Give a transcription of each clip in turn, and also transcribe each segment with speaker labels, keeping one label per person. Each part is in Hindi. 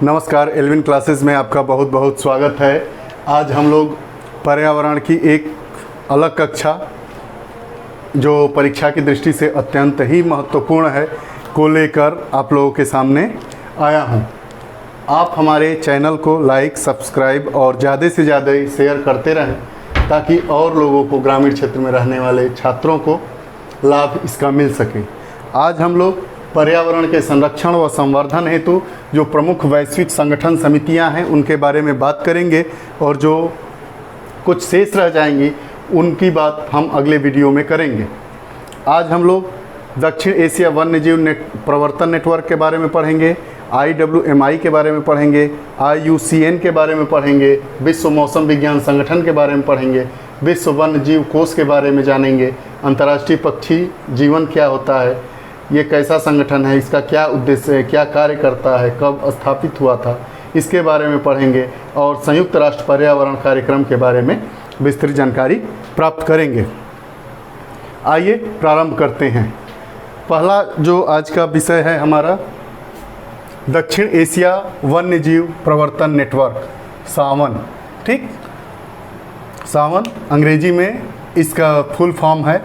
Speaker 1: नमस्कार, एल्विन क्लासेस में आपका बहुत बहुत स्वागत है। आज हम लोग पर्यावरण की एक अलग कक्षा जो परीक्षा की दृष्टि से अत्यंत ही महत्वपूर्ण है को लेकर आप लोगों के सामने आया हूं। आप हमारे चैनल को लाइक, सब्सक्राइब और ज़्यादा से ज़्यादा शेयर करते रहें ताकि और लोगों को, ग्रामीण क्षेत्र में रहने वाले छात्रों को लाभ इसका मिल सके। आज हम लोग पर्यावरण के संरक्षण व संवर्धन हेतु जो प्रमुख वैश्विक संगठन समितियां हैं उनके बारे में बात करेंगे और जो कुछ शेष रह जाएंगी उनकी बात हम अगले वीडियो में करेंगे। आज हम लोग दक्षिण एशिया वन्यजीव प्रवर्तन नेटवर्क के बारे में पढ़ेंगे, IWMI के बारे में पढ़ेंगे, IUCN के बारे में पढ़ेंगे, विश्व मौसम विज्ञान संगठन के बारे में पढ़ेंगे, विश्व वन्य जीव कोष के बारे में जानेंगे, अंतर्राष्ट्रीय पक्षी जीवन क्या होता है, ये कैसा संगठन है, इसका क्या उद्देश्य है, क्या कार्य करता है, कब स्थापित हुआ था, इसके बारे में पढ़ेंगे और संयुक्त राष्ट्र पर्यावरण कार्यक्रम के बारे में विस्तृत जानकारी प्राप्त करेंगे। आइए प्रारंभ करते हैं। पहला जो आज का विषय है हमारा दक्षिण एशिया वन्यजीव प्रवर्तन नेटवर्क, सावन। ठीक, सावन अंग्रेजी में इसका फुल फॉर्म है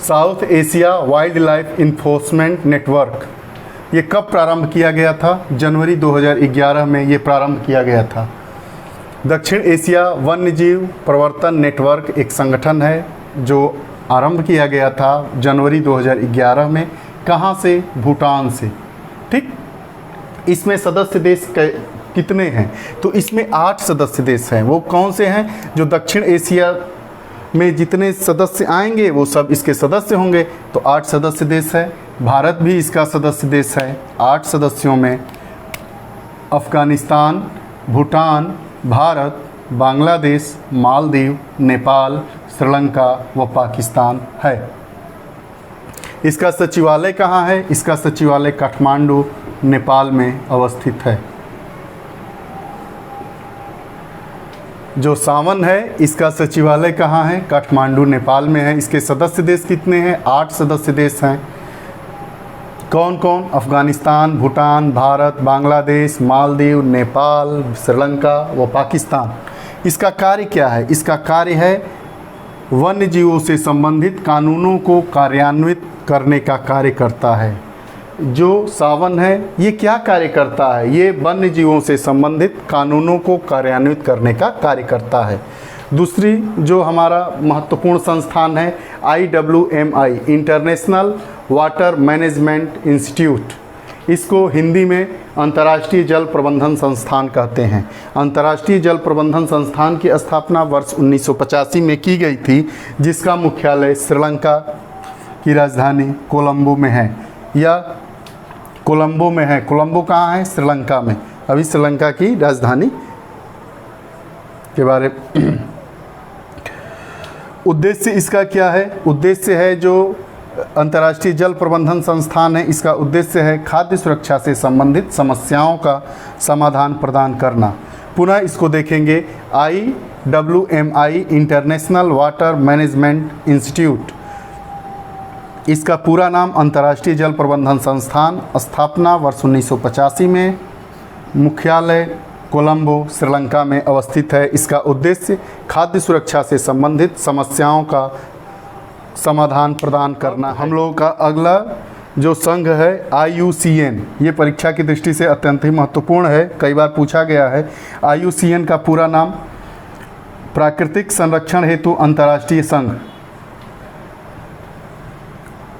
Speaker 1: south Asia wild life enforcement network. ये कब प्रारंभ किया गया था? जनवरी 2011 में ये प्रारंभ किया गया था। दक्षिण एशिया वन्यजीव प्रवर्तन नेटवर्क एक संगठन है जो आरंभ किया गया था जनवरी 2011 में। कहाँ से? भूटान से। ठीक, इसमें सदस्य देश कितने हैं? तो इसमें 8 सदस्य देश हैं। वो कौन से हैं? जो दक्षिण एशिया में जितने सदस्य आएंगे वो सब इसके सदस्य होंगे। तो 8 सदस्य देश है। भारत भी इसका सदस्य देश है। 8 सदस्यों में अफ़गानिस्तान, भूटान, भारत, बांग्लादेश, मालदीव, नेपाल, श्रीलंका व पाकिस्तान है। इसका सचिवालय कहाँ है? इसका सचिवालय काठमांडू, नेपाल में अवस्थित है। जो सावन है इसका सचिवालय कहाँ है? काठमांडू, नेपाल में है। इसके सदस्य देश कितने हैं? 8 सदस्य देश हैं। कौन कौन? अफ़गानिस्तान, भूटान, भारत, बांग्लादेश, मालदीव, नेपाल, श्रीलंका व पाकिस्तान। इसका कार्य क्या है? इसका कार्य है वन्य जीवों से संबंधित कानूनों को कार्यान्वित करने का कार्य करता है। जो सावन है ये क्या कार्य करता है? ये वन्य जीवों से संबंधित कानूनों को कार्यान्वित करने का कार्य करता है। दूसरी जो हमारा महत्वपूर्ण संस्थान है IWMI, international water management institute. इसको हिंदी में अंतर्राष्ट्रीय जल प्रबंधन संस्थान कहते हैं। अंतर्राष्ट्रीय जल प्रबंधन संस्थान की स्थापना वर्ष 1985 में की गई थी, जिसका मुख्यालय श्रीलंका की राजधानी कोलंबो में है। या कोलंबो में है। कोलंबो कहाँ है? श्रीलंका में। अभी श्रीलंका की राजधानी के बारे में उद्देश्य इसका क्या है? उद्देश्य है जो अंतर्राष्ट्रीय जल प्रबंधन संस्थान है, इसका उद्देश्य है खाद्य सुरक्षा से संबंधित समस्याओं का समाधान प्रदान करना। पुनः इसको देखेंगे, IWMI international water management institute. इसका पूरा नाम अंतर्राष्ट्रीय जल प्रबंधन संस्थान, स्थापना वर्ष 1985 में, मुख्यालय कोलंबो, श्रीलंका में अवस्थित है। इसका उद्देश्य खाद्य सुरक्षा से संबंधित समस्याओं का समाधान प्रदान करना। हम लोगों का अगला जो संघ है IUCN, ये परीक्षा की दृष्टि से अत्यंत ही महत्वपूर्ण है, कई बार पूछा गया है। IUCN का पूरा नाम प्राकृतिक संरक्षण हेतु अंतर्राष्ट्रीय संघ।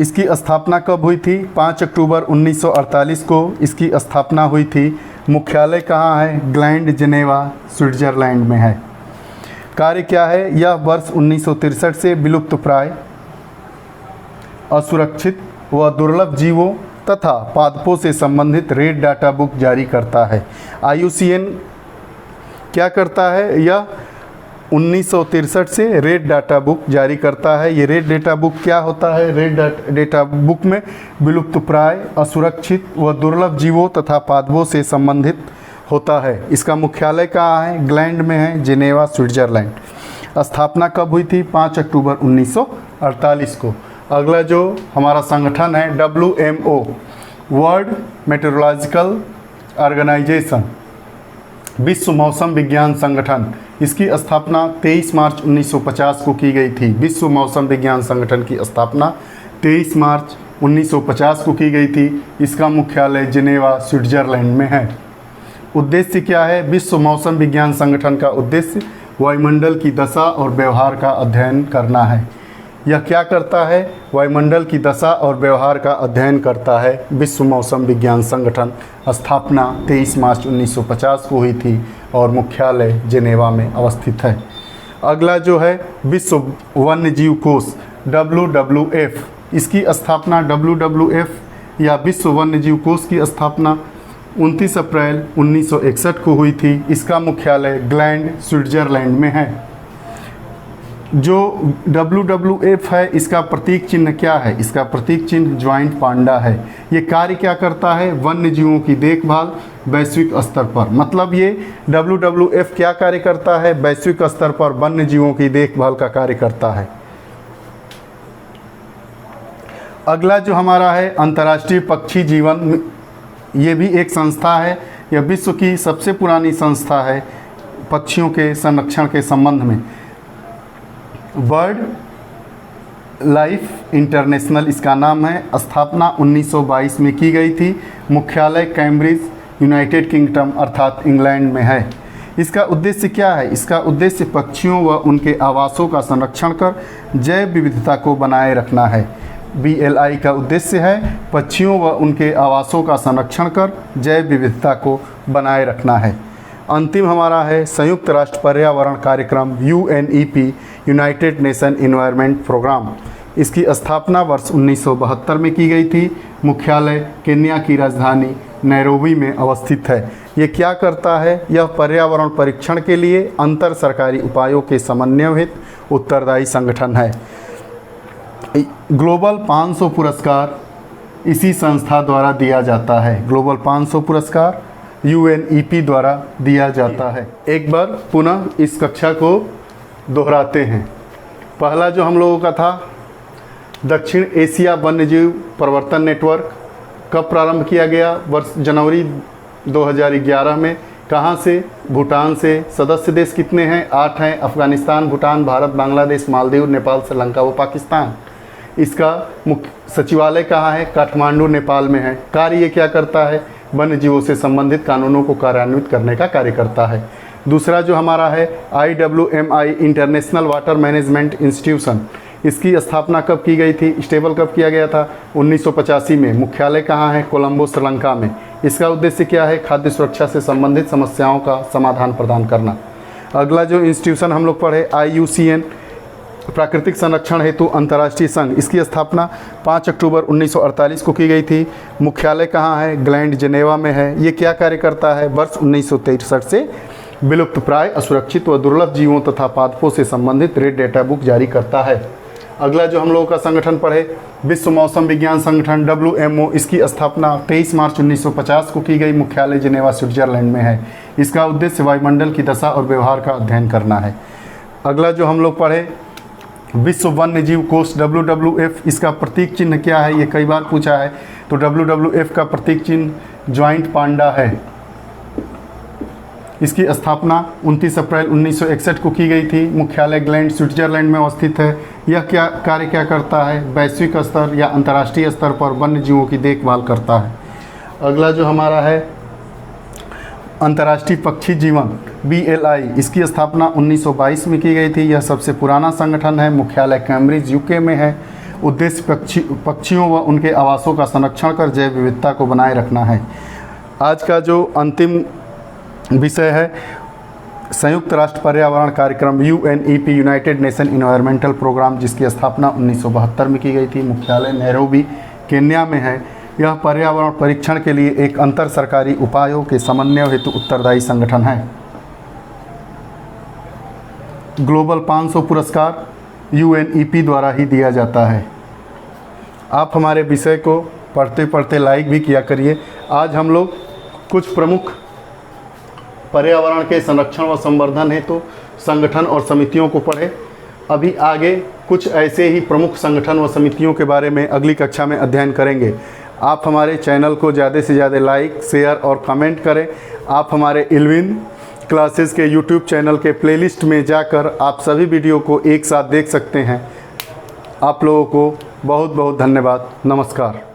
Speaker 1: इसकी स्थापना कब हुई थी? 5 अक्टूबर 1948 को इसकी स्थापना हुई थी। मुख्यालय कहाँ है? ग्लैंड, जेनेवा, स्विट्जरलैंड में है। कार्य क्या है? यह वर्ष 1963 से विलुप्त प्राय, असुरक्षित व दुर्लभ जीवों तथा पादपों से संबंधित रेड डाटा बुक जारी करता है। IUCN क्या करता है? यह 1963 से रेड डाटा बुक जारी करता है। ये रेड डाटा बुक क्या होता है? रेड डाटा बुक में विलुप्त प्राय, असुरक्षित व दुर्लभ जीवों तथा पादपों से संबंधित होता है। इसका मुख्यालय कहाँ है? ग्लैंड में है, जेनेवा, स्विट्जरलैंड। स्थापना कब हुई थी? 5 अक्टूबर 1948 को। अगला जो हमारा संगठन है WMO, वर्ल्ड मेट्रोलॉजिकल ऑर्गेनाइजेशन, विश्व मौसम विज्ञान संगठन, इसकी स्थापना 23 मार्च 1950 को की गई थी। विश्व मौसम विज्ञान संगठन की स्थापना 23 मार्च 1950 को की गई थी। इसका मुख्यालय जिनेवा, स्विट्जरलैंड में है। उद्देश्य क्या है? विश्व मौसम विज्ञान संगठन का उद्देश्य वायुमंडल की दशा और व्यवहार का अध्ययन करना है। यह क्या करता है? वायुमंडल की दशा और व्यवहार का अध्ययन करता है। विश्व मौसम विज्ञान संगठन, स्थापना 23 मार्च 1950 को हुई थी और मुख्यालय जिनेवा में अवस्थित है। अगला जो है विश्व वन्य जीव कोष, WWF, इसकी स्थापना WWF या विश्व वन्य जीव कोष की स्थापना 29 अप्रैल 1961 को हुई थी। इसका मुख्यालय ग्लैंड, स्विट्जरलैंड में है। जो WWF है, इसका प्रतीक चिन्ह क्या है? इसका प्रतीक चिन्ह ज्वाइंट पांडा है। ये कार्य क्या करता है? वन्य जीवों की देखभाल वैश्विक स्तर पर। मतलब ये WWF क्या कार्य करता है? वैश्विक स्तर पर वन्य जीवों की देखभाल का कार्य करता है। अगला जो हमारा है अंतर्राष्ट्रीय पक्षी जीवन, ये भी एक संस्था है। यह विश्व की सबसे पुरानी संस्था है पक्षियों के संरक्षण के संबंध में। वर्ल्ड लाइफ इंटरनेशनल इसका नाम है। स्थापना 1922 में की गई थी। मुख्यालय कैम्ब्रिज, यूनाइटेड किंगडम अर्थात इंग्लैंड में है। इसका उद्देश्य क्या है? इसका उद्देश्य पक्षियों व उनके आवासों का संरक्षण कर जैव विविधता को बनाए रखना है। BLI का उद्देश्य है पक्षियों व उनके आवासों का संरक्षण कर जैव विविधता को बनाए रखना है। अंतिम हमारा है संयुक्त राष्ट्र पर्यावरण कार्यक्रम, UNEP, United Nation environment programme. इसकी स्थापना वर्ष 1972 में की गई थी। मुख्यालय केन्या की राजधानी नैरोबी में अवस्थित है। ये क्या करता है? यह पर्यावरण परीक्षण के लिए अंतर सरकारी उपायों के समन्वय हेतु उत्तरदायी संगठन है। ग्लोबल 500 पुरस्कार इसी संस्था द्वारा दिया जाता है। ग्लोबल 500 पुरस्कार UNEP द्वारा दिया जाता है। एक बार पुनः इस कक्षा को दोहराते हैं। पहला जो हम लोगों का था, दक्षिण एशिया वन्यजीव प्रवर्तन नेटवर्क कब प्रारंभ किया गया? वर्ष जनवरी 2011 में। कहाँ से? भूटान से। सदस्य देश कितने हैं? 8 हैं। अफगानिस्तान, भूटान, भारत, बांग्लादेश, मालदीव, नेपाल, श्रीलंका व पाकिस्तान। इसका मुख्य सचिवालय कहाँ है? काठमांडू, नेपाल में है। कार्य ये क्या करता है? वन्य जीवों से संबंधित कानूनों को कार्यान्वित करने का कार्य करता है। दूसरा जो हमारा है IWMI, international water management institution, इसकी स्थापना कब की गई थी? स्टेबल कब किया गया था? 1985 में। मुख्यालय कहाँ है? कोलंबो, श्रीलंका में। इसका उद्देश्य क्या है? खाद्य सुरक्षा से संबंधित समस्याओं का समाधान प्रदान करना। अगला जो इंस्टीट्यूशन हम लोग पढ़े IUCN, प्राकृतिक संरक्षण हेतु अंतर्राष्ट्रीय संघ, इसकी स्थापना 5 अक्टूबर 1948 को की गई थी। मुख्यालय कहाँ है? ग्लैंड, जिनेवा में है। ये क्या कार्य करता है? वर्ष 1963 से विलुप्त प्राय, असुरक्षित व दुर्लभ जीवों तथा पादपों से संबंधित रेड डेटा बुक जारी करता है। अगला जो हम लोगों का संगठन पढ़े, विश्व मौसम विज्ञान संगठन WMO, इसकी स्थापना 23 मार्च 1950 को की गई। मुख्यालय जिनेवा, स्विट्जरलैंड में है। इसका उद्देश्य वायुमंडल की दशा और व्यवहार का अध्ययन करना है। अगला जो हम लोग पढ़े, विश्व वन्य जीव कोष WWF, इसका प्रतीक चिन्ह क्या है? ये कई बार पूछा है। तो WWF का प्रतीक चिन्ह ज्वाइंट पांडा है। इसकी स्थापना 29 अप्रैल 1961 को की गई थी। मुख्यालय ग्लैंड, स्विट्जरलैंड में अवस्थित है। यह कार्य क्या करता है? वैश्विक स्तर या अंतर्राष्ट्रीय स्तर पर वन्य जीवों की देखभाल करता है। अगला जो हमारा है अंतर्राष्ट्रीय पक्षी जीवन BLI, इसकी स्थापना 1922 में की गई थी। यह सबसे पुराना संगठन है। मुख्यालय कैम्ब्रिज, UK में है। उद्देश्य पक्षियों व उनके आवासों का संरक्षण कर जैव विविधता को बनाए रखना है। आज का जो अंतिम विषय है संयुक्त राष्ट्र पर्यावरण कार्यक्रम UNEP, United Nation environmental programme, जिसकी स्थापना 1972 में की गई थी। मुख्यालय नैरोबी, केन्या में है। यह पर्यावरण परीक्षण के लिए एक अंतर सरकारी उपायों के समन्वय हेतु उत्तरदायी संगठन है। ग्लोबल 500 पुरस्कार UNEP द्वारा ही दिया जाता है। आप हमारे विषय को पढ़ते पढ़ते लाइक भी किया करिए। आज हम लोग कुछ प्रमुख पर्यावरण के संरक्षण व संवर्धन हेतु संगठन और समितियों को पढ़े। अभी आगे कुछ ऐसे ही प्रमुख संगठन व समितियों के बारे में अगली कक्षा में अध्ययन करेंगे। आप हमारे चैनल को ज़्यादा से ज़्यादा लाइक, शेयर और कमेंट करें। आप हमारे इल्विन क्लासेस के यूट्यूब चैनल के प्लेलिस्ट में जाकर आप सभी वीडियो को एक साथ देख सकते हैं। आप लोगों को बहुत बहुत धन्यवाद। नमस्कार।